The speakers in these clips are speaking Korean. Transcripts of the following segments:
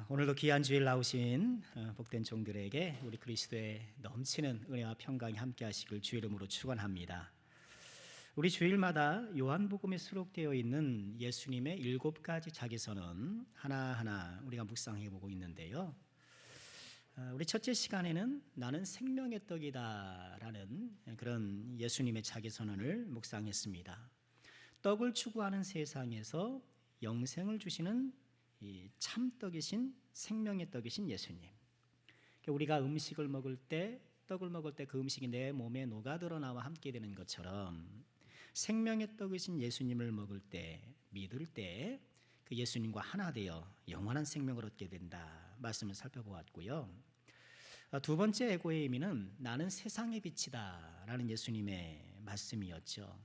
오늘도 귀한 주일 나오신 복된 종들에게 우리 그리스도의 넘치는 은혜와 평강이 함께 하시길 주의 이름으로 축원합니다. 우리 주일마다 요한복음에 수록되어 있는 예수님의 7가지 자기선언 하나하나 우리가 묵상해 보고 있는데요. 우리 첫째 시간에는 나는 생명의 떡이다 라는 그런 예수님의 자기선언을 묵상했습니다. 떡을 추구하는 세상에서 영생을 주시는 이 참떡이신 생명의 떡이신 예수님. 우리가 음식을 먹을 때, 떡을 먹을 때 그 음식이 내 몸에 녹아들어 나와 함께 되는 것처럼 생명의 떡이신 예수님을 먹을 때, 믿을 때 그 예수님과 하나 되어 영원한 생명을 얻게 된다 말씀을 살펴보았고요. 두 번째 에고의 의미는 나는 세상의 빛이다 라는 예수님의 말씀이었죠.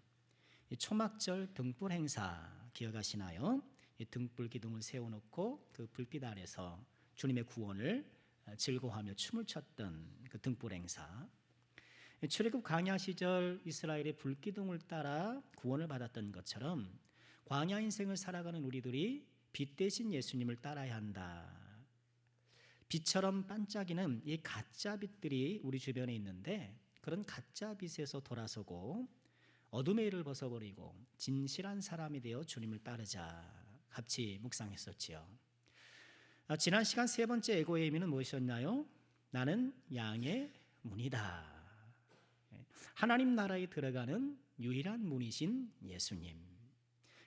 초막절 등불 행사 기억하시나요? 등불 기둥을 세워놓고 그 불빛 아래서 주님의 구원을 즐거워하며 춤을 췄던 그 등불 행사. 출애굽 광야 시절 이스라엘의 불기둥을 따라 구원을 받았던 것처럼 광야 인생을 살아가는 우리들이 빛 대신 예수님을 따라야 한다. 빛처럼 반짝이는 이 가짜 빛들이 우리 주변에 있는데 그런 가짜 빛에서 돌아서고 어둠의 일을 벗어버리고 진실한 사람이 되어 주님을 따르자 같이 묵상했었지요. 지난 시간 세 번째 에고의 의미는 무엇이었나요? 나는 양의 문이다. 하나님 나라에 들어가는 유일한 문이신 예수님.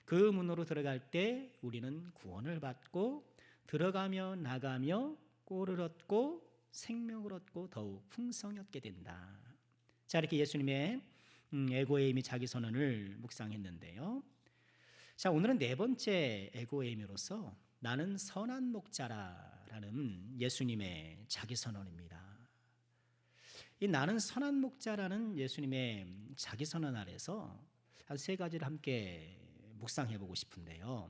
그 문으로 들어갈 때 우리는 구원을 받고 들어가며 나가며 꼴을 얻고 생명을 얻고 더욱 풍성히 얻게 된다. 자, 이렇게 예수님의 에고의 의미 자기 선언을 묵상했는데요. 자, 오늘은 네 번째 에고의 의미로서 나는 선한 목자라는 예수님의 자기 선언입니다. 이 나는 선한 목자라는 예수님의 자기 선언 아래서 한 세 가지를 함께 묵상해 보고 싶은데요.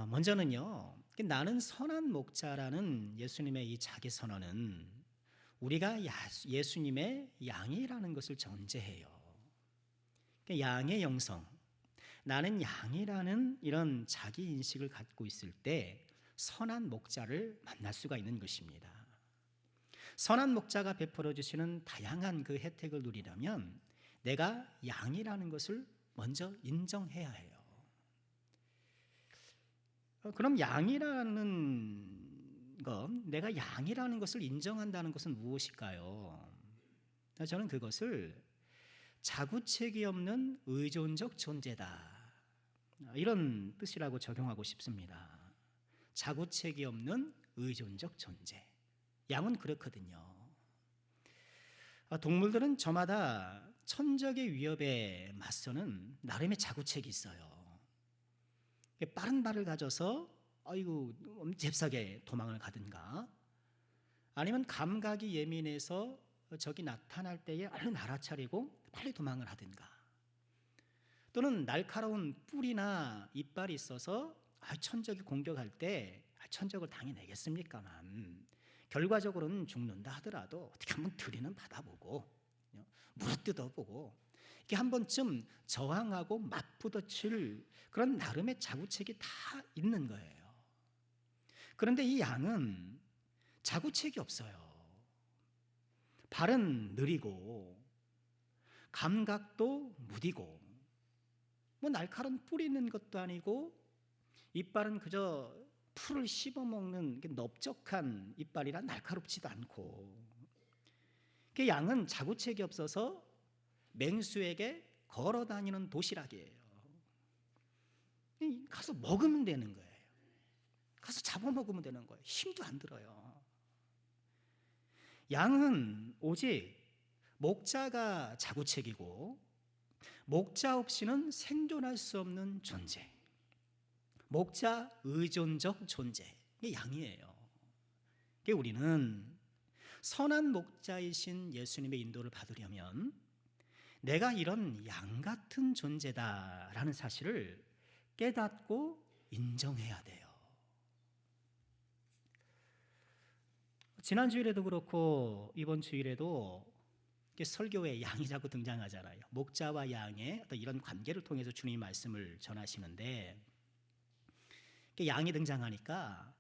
먼저는요, 나는 선한 목자라는 예수님의 이 자기 선언은 우리가 예수님의 양이라는 것을 전제해요. 양의 영성, 나는 양이라는 이런 자기 인식을 갖고 있을 때 선한 목자를 만날 수가 있는 것입니다. 선한 목자가 베풀어 주시는 다양한 그 혜택을 누리려면 내가 양이라는 것을 먼저 인정해야 해요. 그럼 양이라는 것, 내가 양이라는 것을 인정한다는 것은 무엇일까요? 저는 그것을 자구책이 없는 의존적 존재다, 이런 뜻이라고 적용하고 싶습니다. 자구책이 없는 의존적 존재. 양은 그렇거든요. 동물들은 저마다 천적의 위협에 맞서는 나름의 자구책이 있어요. 빠른 발을 가져서 잽싸게 도망을 가든가, 아니면 감각이 예민해서 적이 나타날 때에 얼른 알아차리고 빨리 도망을 하든가, 또는 날카로운 뿔이나 이빨이 있어서 천적이 공격할 때 천적을 당해내겠습니까만 결과적으로는 죽는다 하더라도 어떻게 한번 들이는 받아보고 물어뜯어보고 이게 한 번쯤 저항하고 맞부딪힐 그런 나름의 자구책이 다 있는 거예요. 그런데 이 양은 자구책이 없어요. 발은 느리고 감각도 무디고 날카로운 뿔이 있는 것도 아니고 이빨은 그저 풀을 씹어먹는 넓적한 이빨이라 날카롭지도 않고, 그 양은 자구책이 없어서 맹수에게 걸어다니는 도시락이에요. 가서 먹으면 되는 거예요. 가서 잡아먹으면 되는 거예요. 힘도 안 들어요. 양은 오직 목자가 자구책이고 목자 없이는 생존할 수 없는 존재, 목자 의존적 존재, 이게 양이에요. 우리는 선한 목자이신 예수님의 인도를 받으려면 내가 이런 양 같은 존재다라는 사실을 깨닫고 인정해야 돼요. 지난 주일에도 그렇고 이번 주일에도 설교에 양이 자꾸 등장하잖아요. 목자와 양의 어떤 이런 관계를 통해서 주님이 말씀을 전하시는데, 양이 등장하니까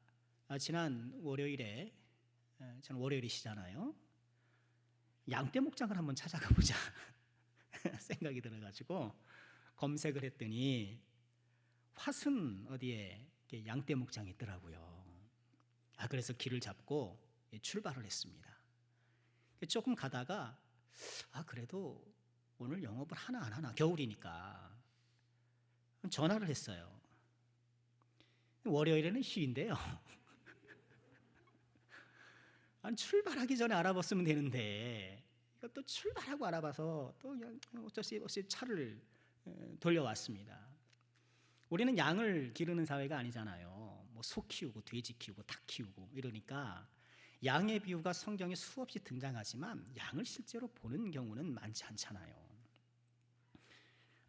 지난 월요일에 저는 월요일이시잖아요. 양떼 목장을 한번 찾아가 보자 생각이 들어가지고 검색을 했더니 화순 어디에 양떼 목장이 있더라고요. 그래서 길을 잡고 출발을 했습니다. 조금 가다가 그래도 오늘 영업을 하나 안 하나, 겨울이니까 전화를 했어요. 월요일에는 휴인데요. 아니, 출발하기 전에 알아봤으면 되는데 이것도 출발하고 알아봐서 또 그냥 어쩔 수 없이 차를 돌려왔습니다. 우리는 양을 기르는 사회가 아니잖아요. 뭐 소 키우고 돼지 키우고 닭 키우고 이러니까 양의 비유가 성경에 수없이 등장하지만 양을 실제로 보는 경우는 많지 않잖아요.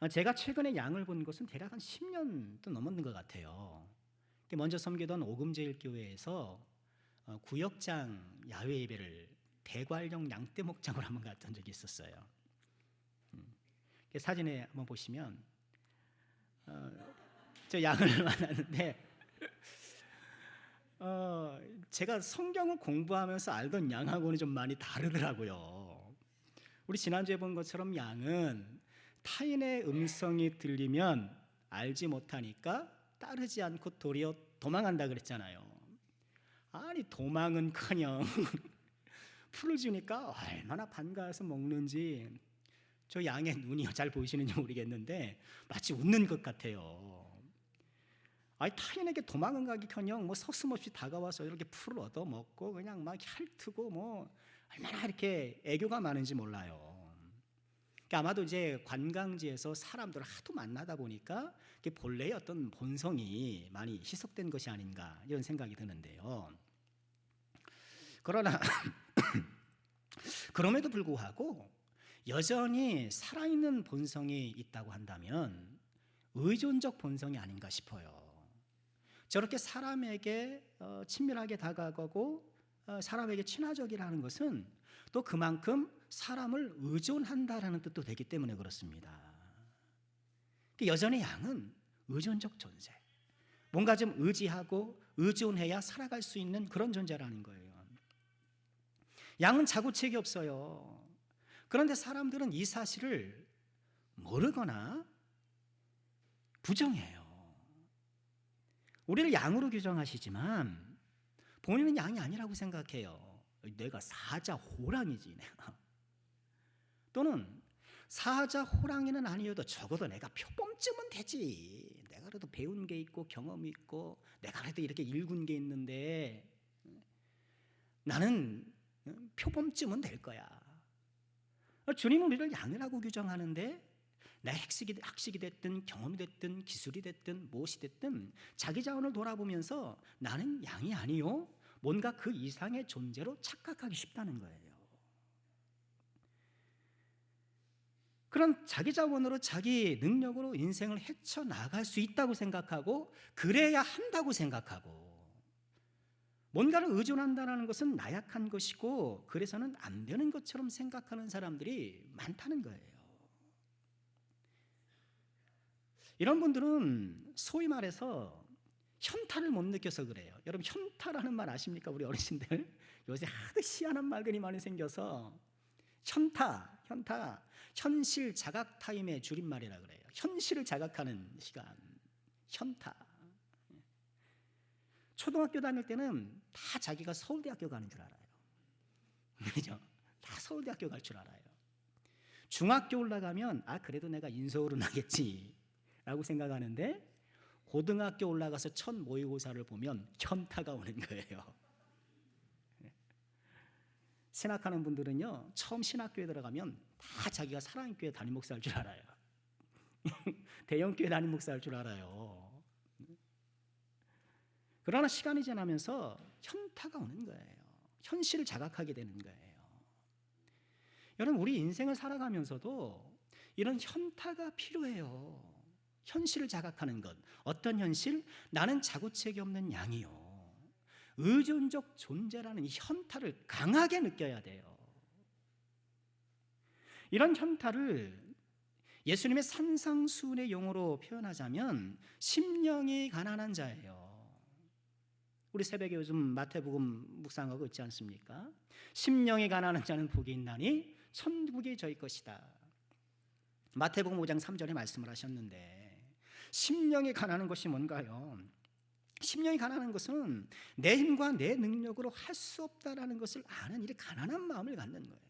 제가 최근에 양을 본 것은 대략 한 10년도 넘었는 것 같아요. 먼저 섬기던 오금제일교회에서 구역장 야외 예배를 대관령 양떼 목장으로 한번 갔던 적이 있었어요. 사진에 한번 보시면 저 양을 만났는데 제가 성경을 공부하면서 알던 양하고는 좀 많이 다르더라고요. 우리 지난주에 본 것처럼 양은 타인의 음성이 들리면 알지 못하니까 따르지 않고 도리어 도망한다 그랬잖아요. 아니, 도망은커녕 풀을 주니까 얼마나 반가워서 먹는지 저 양의 눈이 잘 보이시는지 모르겠는데 마치 웃는 것 같아요. 아니, 타인에게 도망은 가기커녕 뭐 서슴없이 다가와서 이렇게 풀을 얻어 먹고 그냥 막 핥고 뭐 얼마나 이렇게 애교가 많은지 몰라요. 아마도 이제 관광지에서 사람들을 하도 만나다 보니까 본래의 어떤 본성이 많이 희석된 것이 아닌가 이런 생각이 드는데요. 그러나 그럼에도 불구하고 여전히 살아있는 본성이 있다고 한다면 의존적 본성이 아닌가 싶어요. 저렇게 사람에게 친밀하게 다가가고 사람에게 친화적이라는 것은 또 그만큼 사람을 의존한다라는 뜻도 되기 때문에 그렇습니다. 여전히 양은 의존적 존재, 뭔가 좀 의지하고 의존해야 살아갈 수 있는 그런 존재라는 거예요. 양은 자구책이 없어요. 그런데 사람들은 이 사실을 모르거나 부정해요. 우리를 양으로 규정하시지만 본인은 양이 아니라고 생각해요. 내가 사자 호랑이지 내가. 또는 사자 호랑이는 아니어도 적어도 내가 표범쯤은 되지. 내가 그래도 배운 게 있고 경험이 있고 내가 그래도 이렇게 읽은 게 있는데 나는 표범쯤은 될 거야. 주님은 우리를 양이라고 규정하는데 내 학식이 됐든 경험이 됐든 기술이 됐든 무엇이 됐든 자기 자원을 돌아보면서 나는 양이 아니요 뭔가 그 이상의 존재로 착각하기 쉽다는 거예요. 그런 자기 자원으로 자기 능력으로 인생을 헤쳐나갈 수 있다고 생각하고 그래야 한다고 생각하고 뭔가를 의존한다는 것은 나약한 것이고 그래서는 안 되는 것처럼 생각하는 사람들이 많다는 거예요. 이런 분들은 소위 말해서 현타를 못 느껴서 그래요. 여러분 현타라는 말 아십니까? 우리 어르신들 요새 하도 희한한 말들이 많이 생겨서 현타 현실 자각 타임의 줄임말이라 그래요. 현실을 자각하는 시간 현타. 초등학교 다닐 때는 다 자기가 서울대학교 가는 줄 알아요. 그죠? 다 서울대학교 갈 줄 알아요. 중학교 올라가면 그래도 내가 인서울은 하겠지 라고 생각하는데 고등학교 올라가서 첫 모의고사를 보면 현타가 오는 거예요. 신학하는 분들은요 처음 신학교에 들어가면 다 자기가 사랑교회 담임 목사일 줄 알아요. 대형교회 담임 목사일 줄 알아요. 그러나 시간이 지나면서 현타가 오는 거예요. 현실을 자각하게 되는 거예요. 여러분 우리 인생을 살아가면서도 이런 현타가 필요해요. 현실을 자각하는 것. 어떤 현실? 나는 자구책이 없는 양이요 의존적 존재라는 이 현타를 강하게 느껴야 돼요. 이런 현타를 예수님의 산상수훈의 용어로 표현하자면 심령이 가난한 자예요. 우리 새벽에 요즘 마태복음 묵상하고 있지 않습니까? 심령이 가난한 자는 복이 있나니 천국이 저희 것이다. 마태복음 5장 3절에 말씀을 하셨는데, 심령이 가난한 것이 뭔가요? 심령이 가난한 것은 내 힘과 내 능력으로 할 수 없다라는 것을 아는 이 가난한 마음을 갖는 거예요.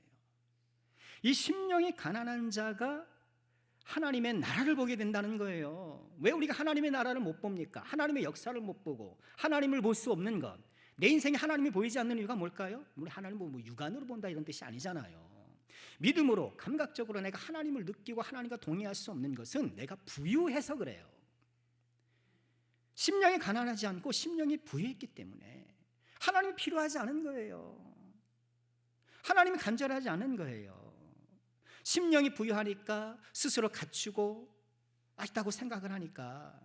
이 심령이 가난한 자가 하나님의 나라를 보게 된다는 거예요. 왜 우리가 하나님의 나라를 못 봅니까? 하나님의 역사를 못 보고 하나님을 볼 수 없는 것, 내 인생에 하나님이 보이지 않는 이유가 뭘까요? 우리 하나님을 뭐 육안으로 본다 이런 뜻이 아니잖아요. 믿음으로 감각적으로 내가 하나님을 느끼고 하나님과 동의할 수 없는 것은 내가 부유해서 그래요. 심령이 가난하지 않고 심령이 부유했기 때문에 하나님이 필요하지 않은 거예요. 하나님이 간절하지 않은 거예요. 심령이 부유하니까 스스로 갖추고 있다고 생각을 하니까.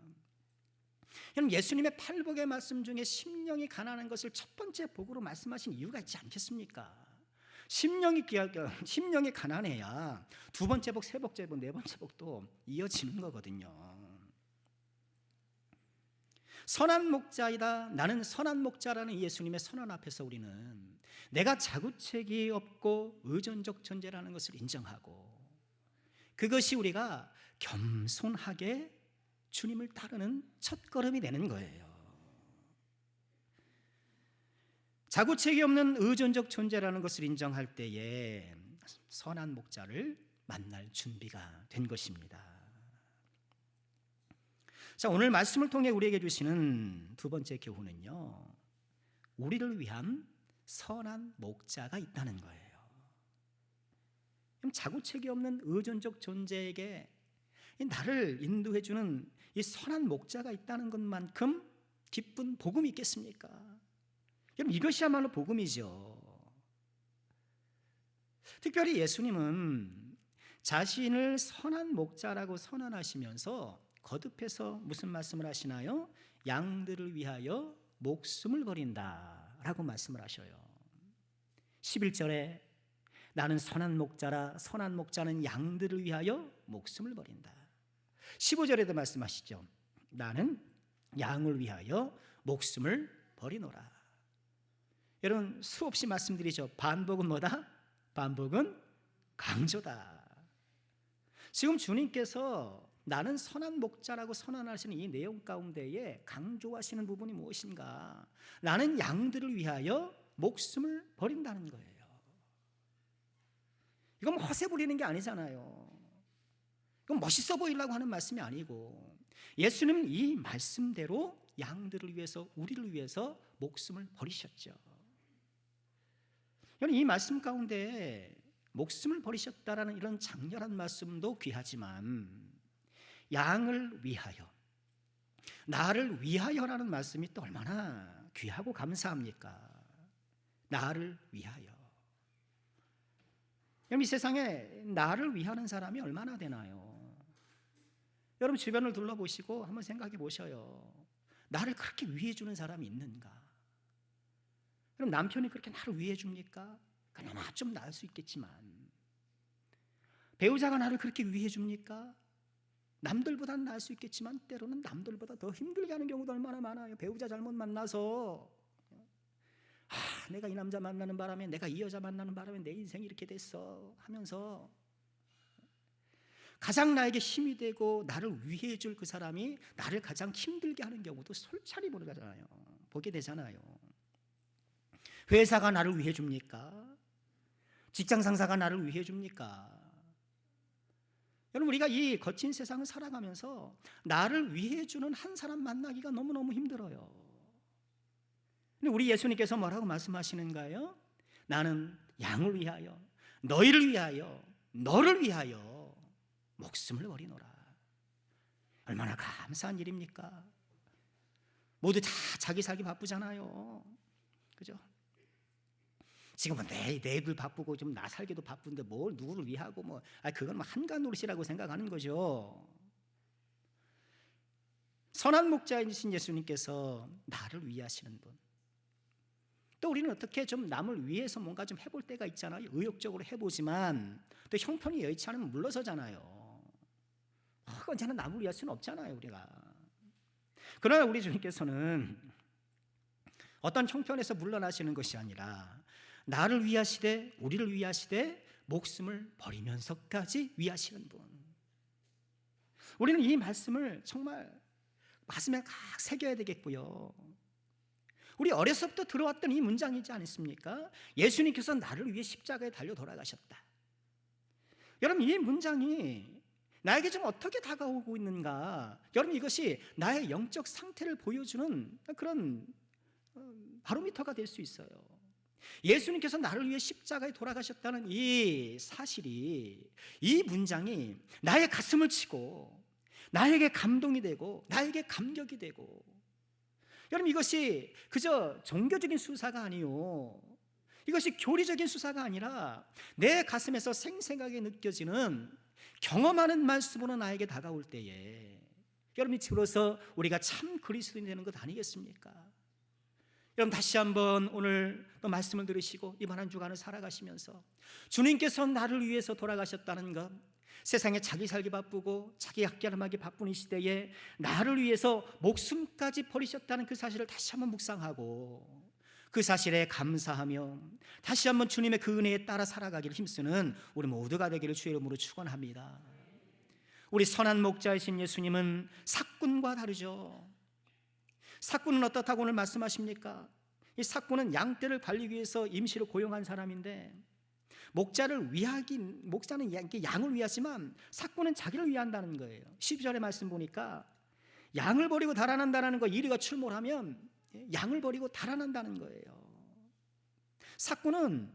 여러분, 예수님의 팔복의 말씀 중에 심령이 가난한 것을 첫 번째 복으로 말씀하신 이유가 있지 않겠습니까? 심령이 가난해야 두 번째 복, 세 번째 복, 네 번째 복도 이어지는 거거든요. 선한 목자이다, 나는 선한 목자라는 예수님의 선언 앞에서 우리는 내가 자구책이 없고 의존적 존재라는 것을 인정하고, 그것이 우리가 겸손하게 주님을 따르는 첫걸음이 되는 거예요. 자구책이 없는 의존적 존재라는 것을 인정할 때에 선한 목자를 만날 준비가 된 것입니다. 자, 오늘 말씀을 통해 우리에게 주시는 두 번째 교훈은요, 우리를 위한 선한 목자가 있다는 거예요. 자구책이 없는 의존적 존재에게 나를 인도해주는 이 선한 목자가 있다는 것만큼 기쁜 복음이 있겠습니까? 여러분, 이것이야말로 복음이죠. 특별히 예수님은 자신을 선한 목자라고 선언하시면서 거듭해서 무슨 말씀을 하시나요? 양들을 위하여 목숨을 버린다라고 말씀을 하셔요. 11절에 나는 선한 목자라, 선한 목자는 양들을 위하여 목숨을 버린다. 15절에도 말씀하시죠. 나는 양을 위하여 목숨을 버리노라. 여러분, 수없이 말씀드리죠. 반복은 뭐다? 반복은 강조다. 지금 주님께서 나는 선한 목자라고 선언하시는 이 내용 가운데에 강조하시는 부분이 무엇인가? 나는 양들을 위하여 목숨을 버린다는 거예요. 이건 뭐 허세 부리는 게 아니잖아요. 이건 멋있어 보이려고 하는 말씀이 아니고, 예수님은 이 말씀대로 양들을 위해서, 우리를 위해서 목숨을 버리셨죠. 이 말씀 가운데 목숨을 버리셨다라는 이런 장렬한 말씀도 귀하지만, 양을 위하여, 나를 위하여라는 말씀이 또 얼마나 귀하고 감사합니까? 나를 위하여. 여러분, 이 세상에 나를 위하는 사람이 얼마나 되나요? 여러분, 주변을 둘러보시고 한번 생각해 보셔요. 나를 그렇게 위해 주는 사람이 있는가? 그럼 남편이 그렇게 나를 위해 줍니까? 그나마 좀 나을 수 있겠지만, 배우자가 나를 그렇게 위해 줍니까? 남들보다는 나을 수 있겠지만 때로는 남들보다 더 힘들게 하는 경우도 얼마나 많아요. 배우자 잘못 만나서 내가 이 남자 만나는 바람에, 내가 이 여자 만나는 바람에 내 인생이 이렇게 됐어 하면서 가장 나에게 힘이 되고 나를 위해 줄 그 사람이 나를 가장 힘들게 하는 경우도 솔찬히 보게 되잖아요. 회사가 나를 위해 줍니까? 직장 상사가 나를 위해 줍니까? 여러분, 우리가 이 거친 세상을 살아가면서 나를 위해 주는 한 사람 만나기가 너무너무 힘들어요. 근데 우리 예수님께서 뭐라고 말씀하시는가요? 나는 양을 위하여, 너희를 위하여, 너를 위하여 목숨을 버리노라. 얼마나 감사한 일입니까? 모두 다 자기 살기 바쁘잖아요. 그죠? 지금은 내 애들 바쁘고 좀 나 살기도 바쁜데 뭘 누구를 위하고 그건 한간 노릇이라고 생각하는 거죠. 선한 목자이신 예수님께서 나를 위하시는 분. 또 우리는 어떻게 좀 남을 위해서 뭔가 좀 해볼 때가 있잖아요. 의욕적으로 해보지만 또 형편이 여의치 않으면 물러서잖아요. 언제나 남을 위할 수는 없잖아요, 우리가. 그러나 우리 주님께서는 어떤 형편에서 물러나시는 것이 아니라 나를 위하시되 우리를 위하시되 목숨을 버리면서까지 위하시는 분. 우리는 이 말씀을 정말 가슴에 각 새겨야 되겠고요. 우리 어려서부터 들어왔던 이 문장이지 않습니까? 예수님께서 나를 위해 십자가에 달려 돌아가셨다. 여러분, 이 문장이 나에게 좀 어떻게 다가오고 있는가? 여러분, 이것이 나의 영적 상태를 보여주는 그런 바로미터가 될 수 있어요. 예수님께서 나를 위해 십자가에 돌아가셨다는 이 사실이, 이 문장이 나의 가슴을 치고 나에게 감동이 되고 나에게 감격이 되고, 여러분, 이것이 그저 종교적인 수사가 아니요, 이것이 교리적인 수사가 아니라 내 가슴에서 생생하게 느껴지는, 경험하는 말씀으로 나에게 다가올 때에 여러분이 비로소 우리가 참 그리스도인이 되는 것 아니겠습니까? 여러분, 다시 한번 오늘 또 말씀을 들으시고 이번 한 주간을 살아가시면서 주님께서 나를 위해서 돌아가셨다는 것, 세상에 자기 살기 바쁘고 자기 학교하기 바쁜 이 시대에 나를 위해서 목숨까지 버리셨다는 그 사실을 다시 한번 묵상하고 그 사실에 감사하며 다시 한번 주님의 그 은혜에 따라 살아가기를 힘쓰는 우리 모두가 되기를 주의 이름으로 축원합니다. 우리 선한 목자이신 예수님은 삭군과 다르죠. 삭군은 어떻다고 오늘 말씀하십니까? 이 삭군은 양떼를 관리하기 위해서 임시로 고용한 사람인데, 목자는 양을 위하지만 삭군은 자기를 위한다는 거예요. 12절의 말씀 보니까 양을 버리고 달아난다는 거, 이리가 출몰하면 양을 버리고 달아난다는 거예요. 삭군은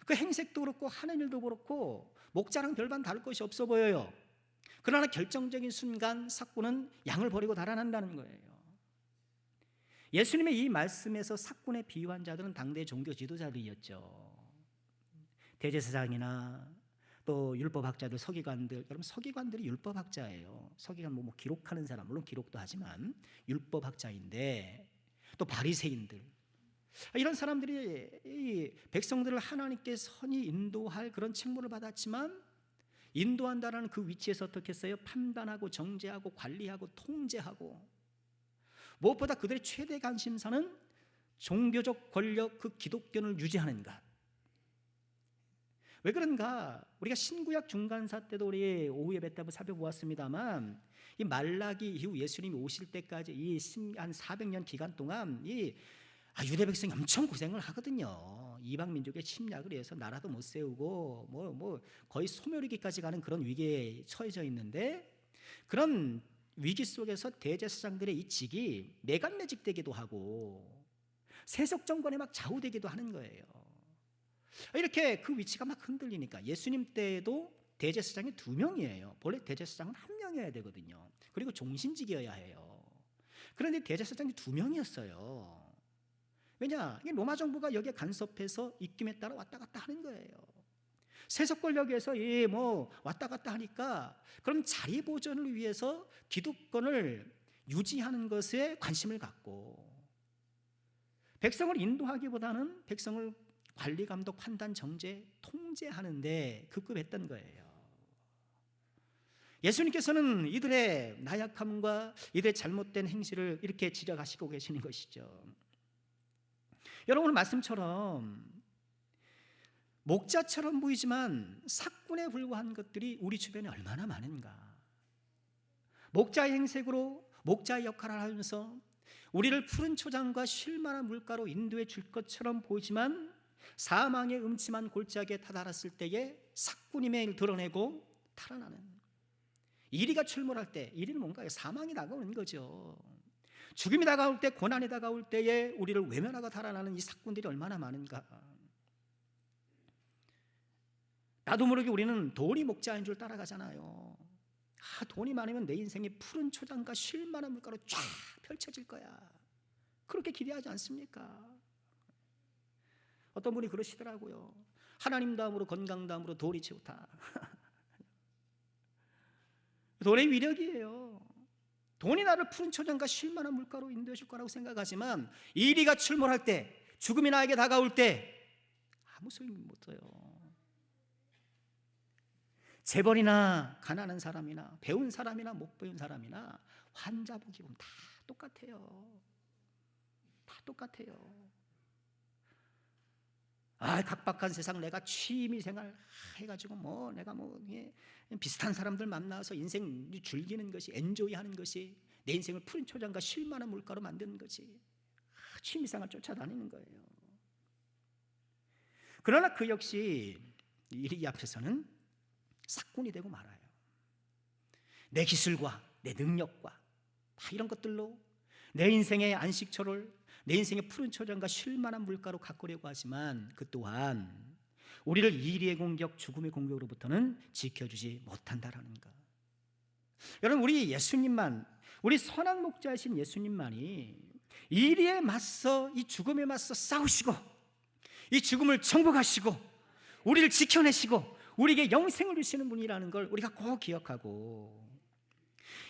그 행색도 그렇고 하는 일도 그렇고 목자랑 별반 다를 것이 없어 보여요. 그러나 결정적인 순간 삭군은 양을 버리고 달아난다는 거예요. 예수님의 이 말씀에서 삭군에 비유한 자들은 당대 종교 지도자들이었죠. 대제사장이나 또 율법학자들, 서기관들. 여러분, 서기관들이 율법학자예요. 서기관 뭐 기록하는 사람, 물론 기록도 하지만 율법학자인데, 또 바리새인들, 이런 사람들이 이 백성들을 하나님께 선히 인도할 그런 책무를 받았지만, 인도한다라는 그 위치에서 어떻게 했어요? 판단하고 정죄하고 관리하고 통제하고, 무엇보다 그들의 최대 관심사는 종교적 권력, 그 기독교를 유지하는 것. 왜 그런가? 우리가 신구약 중간사 때도 우리 오후 예배 때 한번 살펴보았습니다만, 이 말라기 이후 예수님이 오실 때까지 이 한 400년 기간 동안 이 유대 백성이 엄청 고생을 하거든요. 이방 민족의 침략을 위해서 나라도 못 세우고 뭐 거의 소멸이기까지 가는 그런 위기에 처해져 있는데, 그런 위기 속에서 대제사장들의 이 직이 내간매직되기도 하고 세속 정권에 막 좌우되기도 하는 거예요. 이렇게 그 위치가 막 흔들리니까 예수님 때에도 대제사장이 2명이에요. 원래 대제사장은 1명이어야 되거든요. 그리고 종신직이어야 해요. 그런데 대제사장이 2명이었어요. 왜냐? 로마 정부가 여기에 간섭해서 입김에 따라 왔다 갔다 하는 거예요. 세속 권력에서 왔다 갔다 하니까, 그런 자리 보존을 위해서 기득권을 유지하는 것에 관심을 갖고, 백성을 인도하기보다는 백성을 관리, 감독, 판단, 정죄, 통제하는 데 급급했던 거예요. 예수님께서는 이들의 나약함과 이들의 잘못된 행실을 이렇게 지적하시고 계시는 것이죠. 여러분, 말씀처럼 목자처럼 보이지만 삭군에 불과한 것들이 우리 주변에 얼마나 많은가. 목자의 행색으로 목자의 역할을 하면서 우리를 푸른 초장과 쉴만한 물가로 인도해 줄 것처럼 보이지만, 사망의 음침한 골짜기에 다다랐을 때에 삭군임을 드러내고 탈환하는, 이리가 출몰할 때, 이리는 뭔가 사망이 다가오는 거죠. 죽음이 다가올 때, 고난이 다가올 때에 우리를 외면하고 달아나는 이 삭군들이 얼마나 많은가. 나도 모르게 우리는 돈이 목자인 줄 따라가잖아요. 돈이 많으면 내 인생이 푸른 초장과 쉴만한 물가로 쫙 펼쳐질 거야, 그렇게 기대하지 않습니까? 어떤 분이 그러시더라고요. 하나님 다음으로 건강 다음으로 돈이 좋다. 돈의 위력이에요. 돈이 나를 푸른 초장과 쉴만한 물가로 인도해 줄 거라고 생각하지만, 이리가 출몰할 때, 죽음이 나에게 다가올 때 아무 소용이 못 써요. 재벌이나 가난한 사람이나 배운 사람이나 못 배운 사람이나 환자 복이 보면 다 똑같아요. 다 똑같아요. 각박한 세상 내가 취미생활 해가지고 내가 비슷한 사람들 만나서 인생 즐기는 것이, 엔조이하는 것이 내 인생을 푸른 초장과 쉴만한 물가로 만드는 것이 취미생활 쫓아다니는 거예요. 그러나 그 역시 이 앞에서는 삭군이 되고 말아요. 내 기술과 내 능력과 이런 것들로 내 인생의 안식처를, 내 인생의 푸른 초장과 쉴만한 물가로 가꾸려고 하지만 그 또한 우리를 이리의 공격, 죽음의 공격으로부터는 지켜주지 못한다라는 것. 여러분, 우리 예수님만, 우리 선한 목자이신 예수님만이 이리에 맞서, 이 죽음에 맞서 싸우시고 이 죽음을 정복하시고 우리를 지켜내시고 우리에게 영생을 주시는 분이라는 걸 우리가 꼭 기억하고,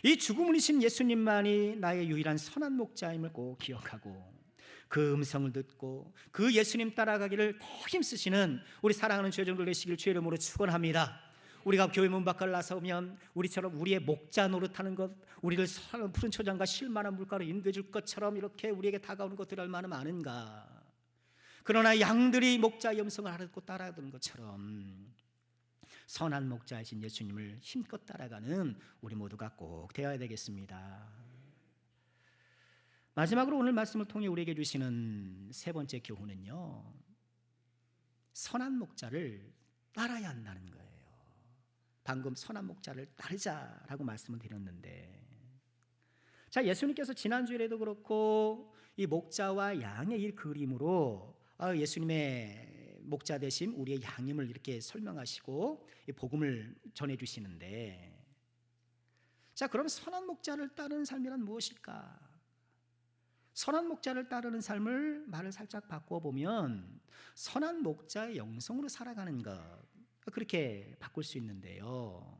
이 죽음을 이신 예수님만이 나의 유일한 선한 목자임을 꼭 기억하고, 그 음성을 듣고 그 예수님 따라가기를 더 힘쓰시는 우리 사랑하는 죄종들 되시길 주의 이름으로 축원합니다. 우리가 교회 문 밖을 나서면 우리처럼 우리의 목자 노릇하는 것, 우리를 푸른 초장과 쉴만한 물가로 인도해 줄 것처럼 이렇게 우리에게 다가오는 것들이 얼마나 많은가. 그러나 양들이 목자의 음성을 알아듣고 따라가는 것처럼 선한 목자이신 예수님을 힘껏 따라가는 우리 모두가 꼭 되어야 되겠습니다. 마지막으로 오늘 말씀을 통해 우리에게 주시는 세 번째 교훈은요, 선한 목자를 따라야 한다는 거예요. 방금 선한 목자를 따르자라고 말씀을 드렸는데, 자, 예수님께서 지난주에도 그렇고 이 목자와 양의 이 그림으로 예수님의 목자 되심, 우리의 양임을 이렇게 설명하시고 이 복음을 전해주시는데, 자, 그럼 선한 목자를 따르는 삶이란 무엇일까? 선한 목자를 따르는 삶을 말을 살짝 바꿔보면 선한 목자의 영성으로 살아가는 것, 그렇게 바꿀 수 있는데요.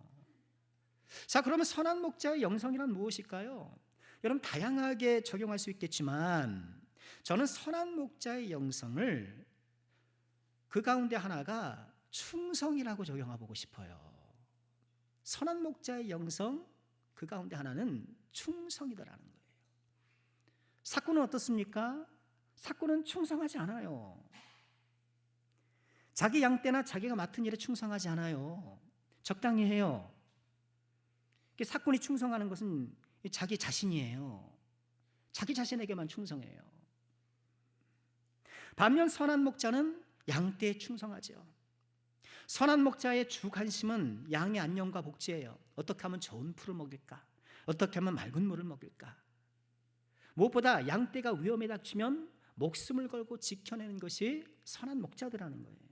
자, 그러면 선한 목자의 영성이란 무엇일까요? 여러분, 다양하게 적용할 수 있겠지만 저는 선한 목자의 영성을 그 가운데 하나가 충성이라고 적용해보고 싶어요. 선한 목자의 영성 그 가운데 하나는 충성이더라는 거예요. 삭군은 어떻습니까? 삭군은 충성하지 않아요. 자기 양떼나 자기가 맡은 일에 충성하지 않아요. 적당히 해요. 삭군이 충성하는 것은 자기 자신이에요. 자기 자신에게만 충성해요. 반면 선한 목자는 양떼에 충성하죠. 선한 목자의 주 관심은 양의 안녕과 복지예요. 어떻게 하면 좋은 풀을 먹일까? 어떻게 하면 맑은 물을 먹일까? 무엇보다 양떼가 위험에 닥치면 목숨을 걸고 지켜내는 것이 선한 목자들이라는 거예요.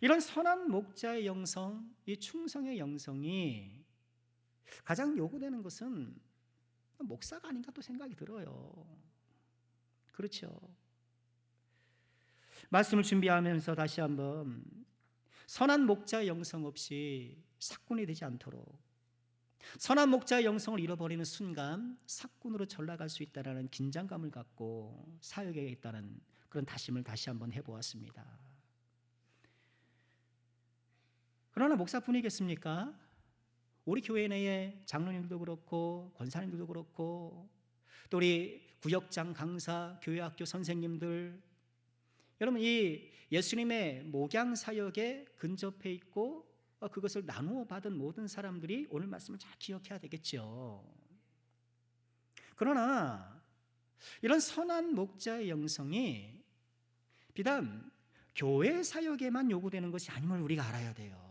이런 선한 목자의 영성, 이 충성의 영성이 가장 요구되는 것은 목사가 아닌가 또 생각이 들어요. 그렇죠. 말씀을 준비하면서 다시 한번 선한 목자의 영성 없이 삭군이 되지 않도록, 선한 목자의 영성을 잃어버리는 순간 삭군으로 전락할 수 있다는 긴장감을 갖고 사역해야겠다는 그런 다짐을 다시 한번 해보았습니다. 그러나 목사뿐이겠습니까? 우리 교회 내에 장로님들도 그렇고 권사님들도 그렇고 또 우리 구역장, 강사, 교회학교 선생님들, 여러분, 이 예수님의 목양 사역에 근접해 있고 그것을 나누어 받은 모든 사람들이 오늘 말씀을 잘 기억해야 되겠죠. 그러나 이런 선한 목자의 영성이 비단 교회 사역에만 요구되는 것이 아님을 우리가 알아야 돼요.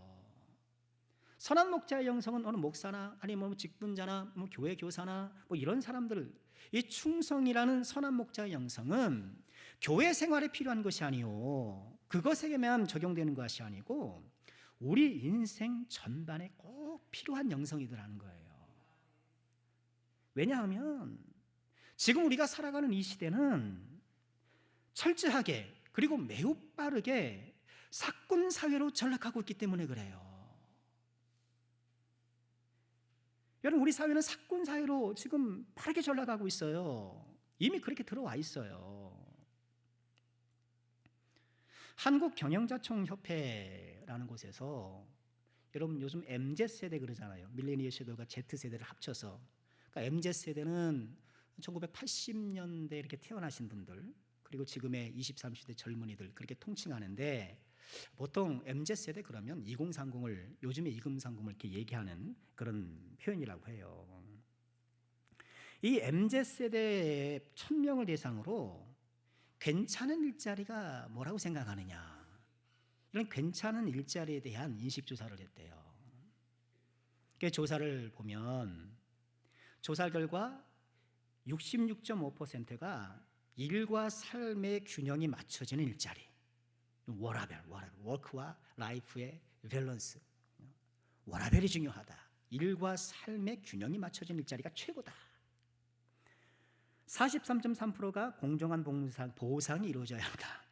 선한 목자의 영성은 어느 목사나 아니면 직분자나 교회 교사나 이런 사람들, 이 충성이라는 선한 목자의 영성은 교회 생활에 필요한 것이 아니요, 그것에게만 적용되는 것이 아니고 우리 인생 전반에 꼭 필요한 영성이더라는 거예요. 왜냐하면 지금 우리가 살아가는 이 시대는 철저하게 그리고 매우 빠르게 삭군 사회로 전락하고 있기 때문에 그래요. 여러분, 우리 사회는 삭군 사회로 지금 빠르게 전락하고 있어요. 이미 그렇게 들어와 있어요. 한국경영자총협회라는 곳에서, 여러분 요즘 MZ세대 그러잖아요. 밀레니얼 세대가 Z세대를 합쳐서. 그러니까 MZ세대는 1980년대 이렇게 태어나신 분들, 그리고 지금의 20, 30대 젊은이들 그렇게 통칭하는데, 보통 MZ세대 그러면 2030을, 요즘에 2030을 이렇게 얘기하는 그런 표현이라고 해요. 이 MZ세대의 1000명을 대상으로 괜찮은 일자리가 뭐라고 생각하느냐, 이런 괜찮은 일자리에 대한 인식조사를 했대요. 그 조사를 보면 조사 결과 66.5%가 일과 삶의 균형이 맞춰지는 일자리, 워라밸, 워크와 라이프의 밸런스, 워라밸이 중요하다. 일과 삶의 균형이 맞춰진 일자리가 최고다. 43.3%가 공정한 보상이 이루어져야 한다.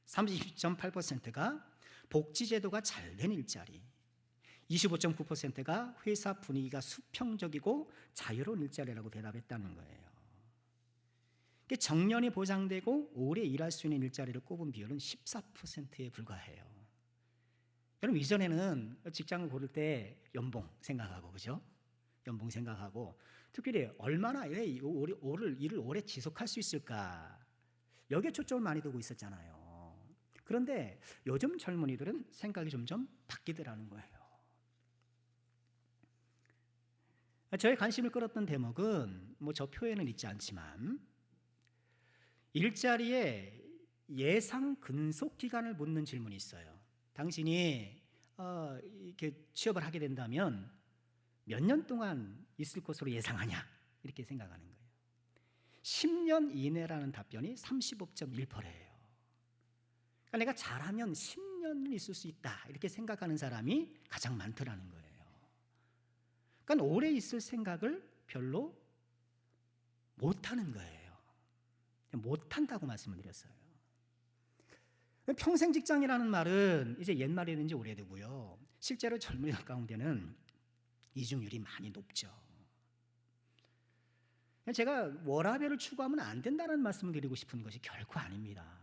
30.8%가 복지제도가 잘 된 일자리, 25.9%가 회사 분위기가 수평적이고 자유로운 일자리라고 대답했다는 거예요. 정년이 보장되고 오래 일할 수 있는 일자리를 꼽은 비율은 14%에 불과해요. 여러분, 이전에는 직장을 고를 때 연봉 생각하고, 그죠? 연봉 생각하고, 특별히 얼마나 일을 오래 지속할 수 있을까, 여기에 초점을 많이 두고 있었잖아요. 그런데 요즘 젊은이들은 생각이 점점 바뀌더라는 거예요. 저의 관심을 끌었던 대목은 저 표에는 있지 않지만, 일자리에 예상 근속 기간을 묻는 질문이 있어요. 당신이 이렇게 취업을 하게 된다면 몇 년 동안 있을 것으로 예상하냐, 이렇게 생각하는 거예요. 10년 이내라는 답변이 35.1%예요. 그러니까 내가 잘하면 10년은 있을 수 있다, 이렇게 생각하는 사람이 가장 많더라는 거예요. 그러니까 오래 있을 생각을 별로 못하는 거예요. 못한다고 말씀을 드렸어요. 평생 직장이라는 말은 이제 옛말이든지 오래되고요, 실제로 젊은이들 가운데는 이중률이 많이 높죠. 제가 워라밸을 추구하면 안 된다는 말씀을 드리고 싶은 것이 결코 아닙니다.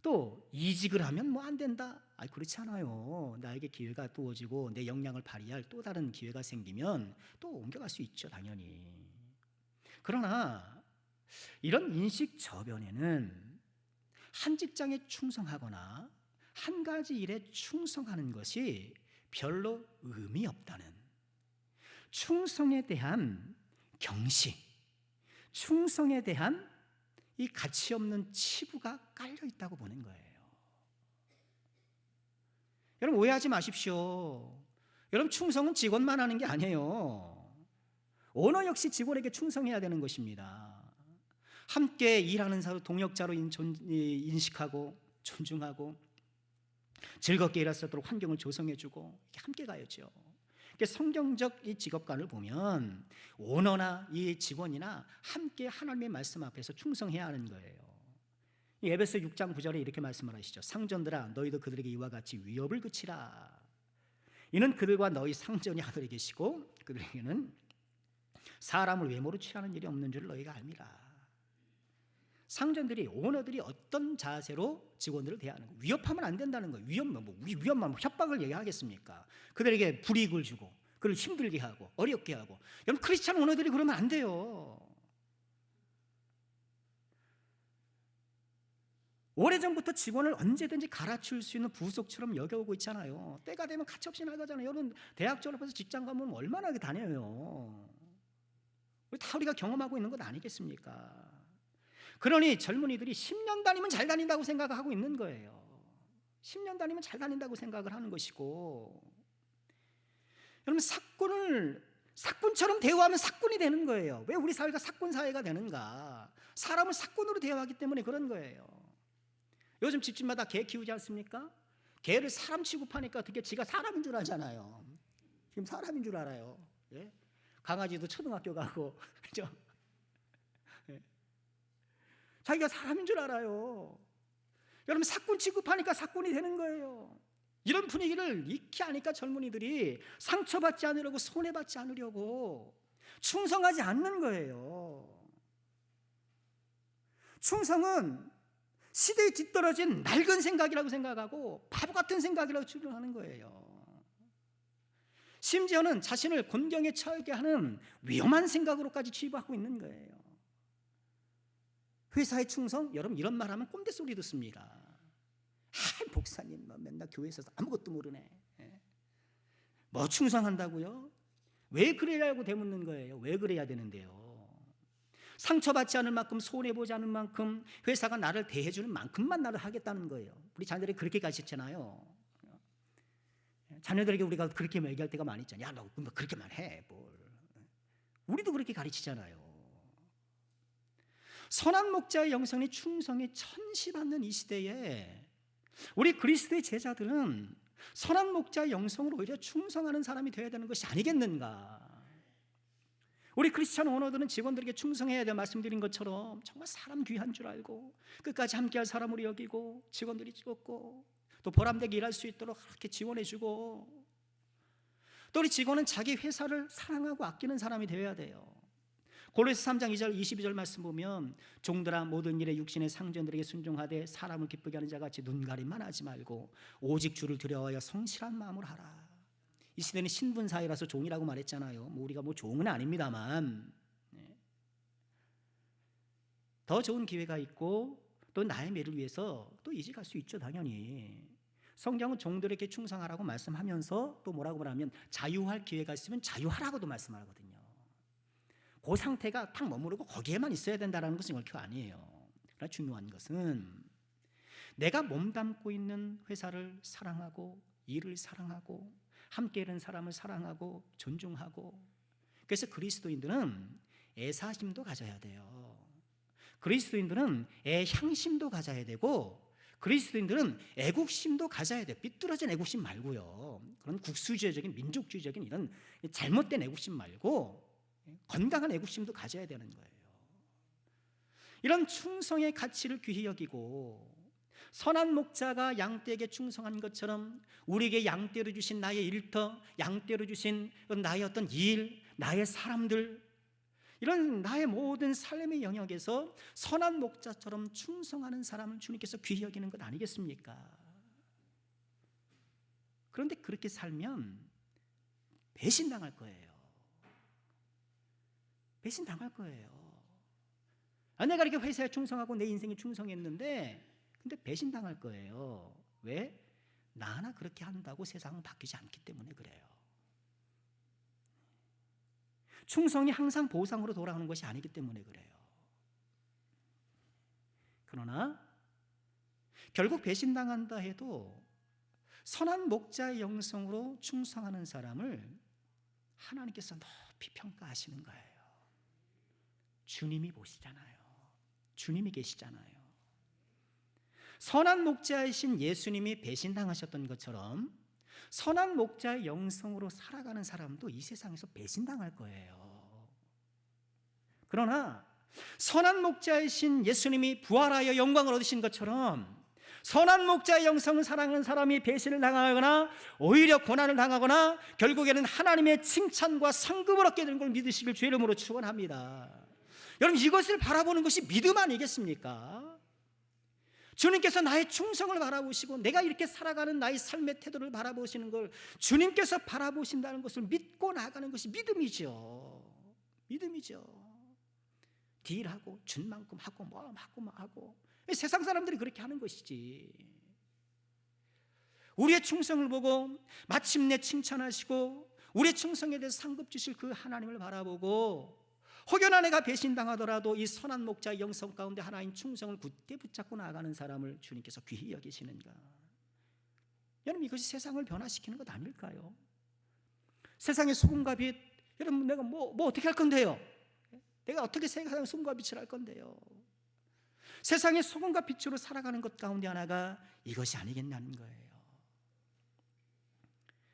또 이직을 하면 안 된다, 그렇지 않아요. 나에게 기회가 주어지고 내 역량을 발휘할 또 다른 기회가 생기면 또 옮겨갈 수 있죠, 당연히. 그러나 이런 인식 저변에는 한 직장에 충성하거나 한 가지 일에 충성하는 것이 별로 의미 없다는, 충성에 대한 경시, 충성에 대한 이 가치 없는 치부가 깔려 있다고 보는 거예요. 여러분, 오해하지 마십시오. 여러분, 충성은 직원만 하는 게 아니에요. 오너 역시 직원에게 충성해야 되는 것입니다. 함께 일하는 사람, 동역자로 인식하고 존중하고 즐겁게 일할 수 있도록 환경을 조성해주고 함께 가야죠. 성경적 이 직업관을 보면 오너나 이 직원이나 함께 하나님의 말씀 앞에서 충성해야 하는 거예요. 에베소 6장 9절에 이렇게 말씀을 하시죠. 상전들아, 너희도 그들에게 이와 같이 위협을 그치라. 이는 그들과 너희 상전이 하늘에 계시고 그들에게는 사람을 외모로 취하는 일이 없는 줄 너희가 알미라. 상전들이, 오너들이 어떤 자세로 직원들을 대하는 거, 위협하면 안 된다는 거예요. 위협만 협박을 얘기하겠습니까? 그들에게 불이익을 주고 그를 힘들게 하고 어렵게 하고. 여러분, 크리스찬 오너들이 그러면 안 돼요. 오래전부터 직원을 언제든지 갈아치울 수 있는 부속처럼 여겨오고 있잖아요. 때가 되면 가차없이 나가잖아요. 여러분, 대학 졸업해서 직장 가면 얼마나 다녀요. 다 우리가 경험하고 있는 것 아니겠습니까? 그러니 젊은이들이 10년 다니면 잘 다닌다고 생각하고 있는 거예요. 10년 다니면 잘 다닌다고 생각을 하는 것이고, 여러분, 사꾼처럼 대우하면 사꾼이 되는 거예요. 왜 우리 사회가 사꾼 사회가 되는가? 사람을 사꾼으로 대우하기 때문에 그런 거예요. 요즘 집집마다 개 키우지 않습니까? 개를 사람 취급하니까 어떻게 지가 사람인 줄 알잖아요. 지금 사람인 줄 알아요. 예? 강아지도 초등학교 가고, 그죠? 예. 자기가 사람인 줄 알아요. 여러분, 사꾼 취급하니까 사꾼이 되는 거예요. 이런 분위기를 익히 아니까 젊은이들이 상처받지 않으려고, 손해받지 않으려고 충성하지 않는 거예요. 충성은 시대에 뒤떨어진 낡은 생각이라고 생각하고 바보 같은 생각이라고 추론하는 거예요. 심지어는 자신을 곤경에 처하게 하는 위험한 생각으로까지 취급하고 있는 거예요. 회사의 충성? 여러분 이런 말하면 꼰대 소리 듣습니다. 목사님 맨날 교회에서 아무것도 모르네. 뭐 충성한다고요? 왜 그래야고 되묻는 거예요. 왜 그래야 되는데요? 상처받지 않을 만큼, 손해보지 않을 만큼, 회사가 나를 대해주는 만큼만 나를 하겠다는 거예요. 우리 자녀들이 그렇게 가르쳤잖아요. 자녀들에게 우리가 그렇게 얘기할 때가 많이 있잖아요. 야, 너 그렇게만 해. 뭘. 우리도 그렇게 가르치잖아요. 선한 목자의 영성이 충성에 천시받는 이 시대에 우리 그리스도의 제자들은 선한 목자의 영성으로 오히려 충성하는 사람이 되어야 되는 것이 아니겠는가. 우리 크리스찬 오너들은 직원들에게 충성해야 될 말씀드린 것처럼 정말 사람 귀한 줄 알고 끝까지 함께할 사람으로 여기고 직원들이 찍었고 또 보람되게 일할 수 있도록 그렇게 지원해주고 또 우리 직원은 자기 회사를 사랑하고 아끼는 사람이 되어야 돼요. 골로새 3장 2절 22절 말씀 보면 종들아 모든 일에 육신의 상전들에게 순종하되 사람을 기쁘게 하는 자같이 눈가림만 하지 말고 오직 주를 두려워하여 성실한 마음으로 하라. 이 시대는 신분 사회라서 종이라고 말했잖아요. 우리가 종은 아닙니다만 더 좋은 기회가 있고 또 나의 매를 위해서 또 이직할 수 있죠. 당연히 성경은 종들에게 충성하라고 말씀하면서 또 뭐라고 말하면 자유할 기회가 있으면 자유하라고도 말씀하거든요. 그 상태가 탁 머무르고 거기에만 있어야 된다는 것은 결코 아니에요. 그러나 중요한 것은 내가 몸담고 있는 회사를 사랑하고 일을 사랑하고 함께 있는 사람을 사랑하고 존중하고 그래서 그리스도인들은 애사심도 가져야 돼요. 그리스도인들은 애향심도 가져야 되고 그리스도인들은 애국심도 가져야 돼요. 삐뚤어진 애국심 말고요. 그런 국수주의적인 민족주의적인 이런 잘못된 애국심 말고 건강한 애국심도 가져야 되는 거예요. 이런 충성의 가치를 귀히 여기고 선한 목자가 양떼에게 충성한 것처럼 우리에게 양떼로 주신 나의 일터, 양떼로 주신 나의 어떤 일, 나의 사람들 이런 나의 모든 삶의 영역에서 선한 목자처럼 충성하는 사람을 주님께서 귀히 여기는 것 아니겠습니까? 그런데 그렇게 살면 배신당할 거예요. 배신당할 거예요. 내가 이렇게 회사에 충성하고 내 인생에 충성했는데 근데 배신당할 거예요. 왜? 나 하나 그렇게 한다고 세상은 바뀌지 않기 때문에 그래요. 충성이 항상 보상으로 돌아오는 것이 아니기 때문에 그래요. 그러나 결국 배신당한다 해도 선한 목자의 영성으로 충성하는 사람을 하나님께서 높이 평가하시는 거예요. 주님이 보시잖아요. 주님이 계시잖아요. 선한 목자이신 예수님이 배신당하셨던 것처럼 선한 목자의 영성으로 살아가는 사람도 이 세상에서 배신당할 거예요. 그러나 선한 목자이신 예수님이 부활하여 영광을 얻으신 것처럼 선한 목자의 영성을 사랑하는 사람이 배신을 당하거나 오히려 고난을 당하거나 결국에는 하나님의 칭찬과 상급을 얻게 되는 걸 믿으시길 주의 이름으로 축원합니다. 여러분 이것을 바라보는 것이 믿음 아니겠습니까? 주님께서 나의 충성을 바라보시고 내가 이렇게 살아가는 나의 삶의 태도를 바라보시는 걸 주님께서 바라보신다는 것을 믿고 나아가는 것이 믿음이죠. 믿음이죠. 딜하고 준 만큼 하고 뭐 하고 세상 사람들이 그렇게 하는 것이지. 우리의 충성을 보고 마침내 칭찬하시고 우리의 충성에 대해서 상급 주실 그 하나님을 바라보고 혹여나 내가 배신당하더라도 이 선한 목자의 영성 가운데 하나인 충성을 굳게 붙잡고 나아가는 사람을 주님께서 귀히 여기시는가? 여러분 이것이 세상을 변화시키는 것 아닐까요? 세상의 소금과 빛, 여러분 내가 뭐 어떻게 할 건데요? 내가 어떻게 세상의 소금과 빛을 할 건데요? 세상의 소금과 빛으로 살아가는 것 가운데 하나가 이것이 아니겠냐는 거예요.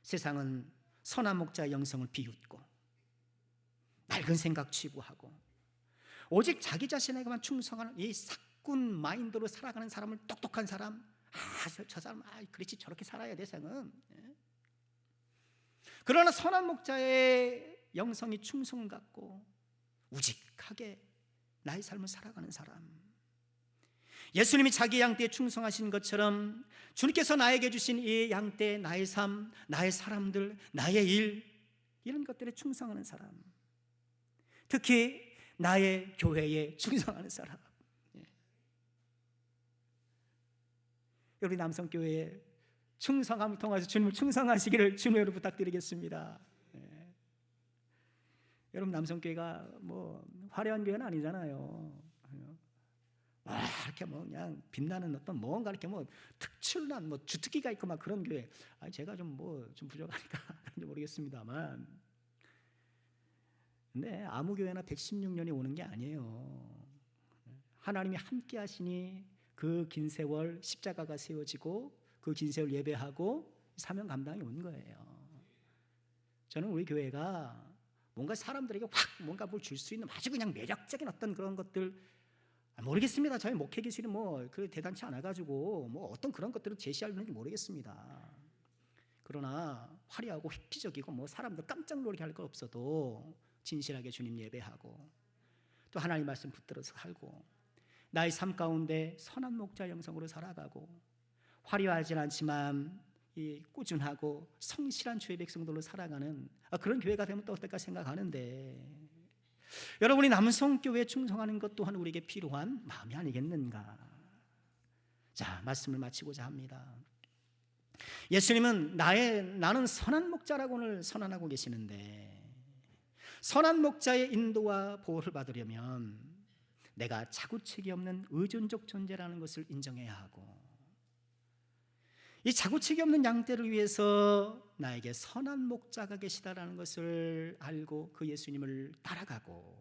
세상은 선한 목자의 영성을 비웃고 낡은 생각 취구하고 오직 자기 자신에게만 충성하는 이 사꾼 마인드로 살아가는 사람을 똑똑한 사람, 저 사람 그렇지 저렇게 살아야 돼 세상은. 그러나 선한 목자의 영성이 충성을 갖고 우직하게 나의 삶을 살아가는 사람, 예수님이 자기 양떼에 충성하신 것처럼 주님께서 나에게 주신 이 양떼, 나의 삶, 나의 사람들, 나의 일, 이런 것들에 충성하는 사람, 특히 나의 교회에 충성하는 사람. 우리 남성교회에 충성함을 통해서 주님을 충성하시기를 주님으로 부탁드리겠습니다. 여러분, 남성교회가 뭐 화려한 교회는 아니잖아요. 이렇게 뭐 그냥 빛나는 어떤 뭔가 이렇게 뭐 특출난 뭐 주특기가 있고 막 그런 교회. 제가 좀 부족하니까 그런지 모르겠습니다만. 근데 아무 교회나 116년이 오는 게 아니에요. 하나님이 함께 하시니 그 긴 세월 십자가가 세워지고 그 긴 세월 예배하고 사명 감당이 온 거예요. 저는 우리 교회가 뭔가 사람들에게 확 뭔가 뭘 줄 수 있는 아주 그냥 매력적인 어떤 그런 것들, 모르겠습니다. 저희 목회 기술이 뭐 그 대단치 않아가지고 뭐 어떤 그런 것들을 제시하는지 모르겠습니다. 그러나 화려하고 획기적이고 뭐 사람들 깜짝 놀라게 할 거 없어도 진실하게 주님 예배하고 또 하나님 말씀 붙들어서 살고 나의 삶 가운데 선한 목자 영성으로 살아가고 화려하진 않지만 이 꾸준하고 성실한 주의 백성들로 살아가는 그런 교회가 되면 또 어떨까 생각하는데, 여러분이 남성교회에 충성하는 것 또한 우리에게 필요한 마음이 아니겠는가. 자, 말씀을 마치고자 합니다. 예수님은 나는 선한 목자라고 오늘 선언하고 계시는데, 선한 목자의 인도와 보호를 받으려면 내가 자구책이 없는 의존적 존재라는 것을 인정해야 하고, 이 자구책이 없는 양떼를 위해서 나에게 선한 목자가 계시다라는 것을 알고 그 예수님을 따라가고,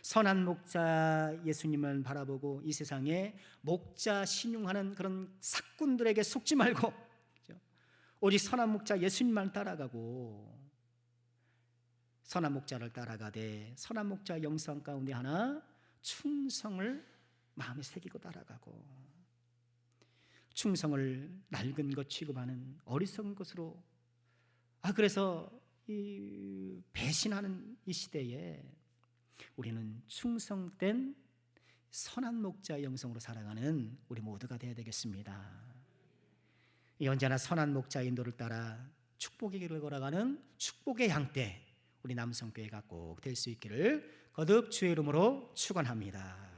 선한 목자 예수님을 바라보고 이 세상에 목자 신용하는 그런 사꾼들에게 속지 말고 오직 선한 목자 예수님만 따라가고, 선한 목자를 따라가되 선한 목자 영성 가운데 하나 충성을 마음에 새기고 따라가고, 충성을 낡은 것 취급하는 어리석은 것으로, 그래서 이 배신하는 이 시대에 우리는 충성된 선한 목자의 영성으로 살아가는 우리 모두가 되어야 되겠습니다. 언제나 선한 목자의 인도를 따라 축복의 길을 걸어가는 축복의 양떼, 우리 남성교회가 꼭 될 수 있기를 거듭 주의 이름으로 축원합니다.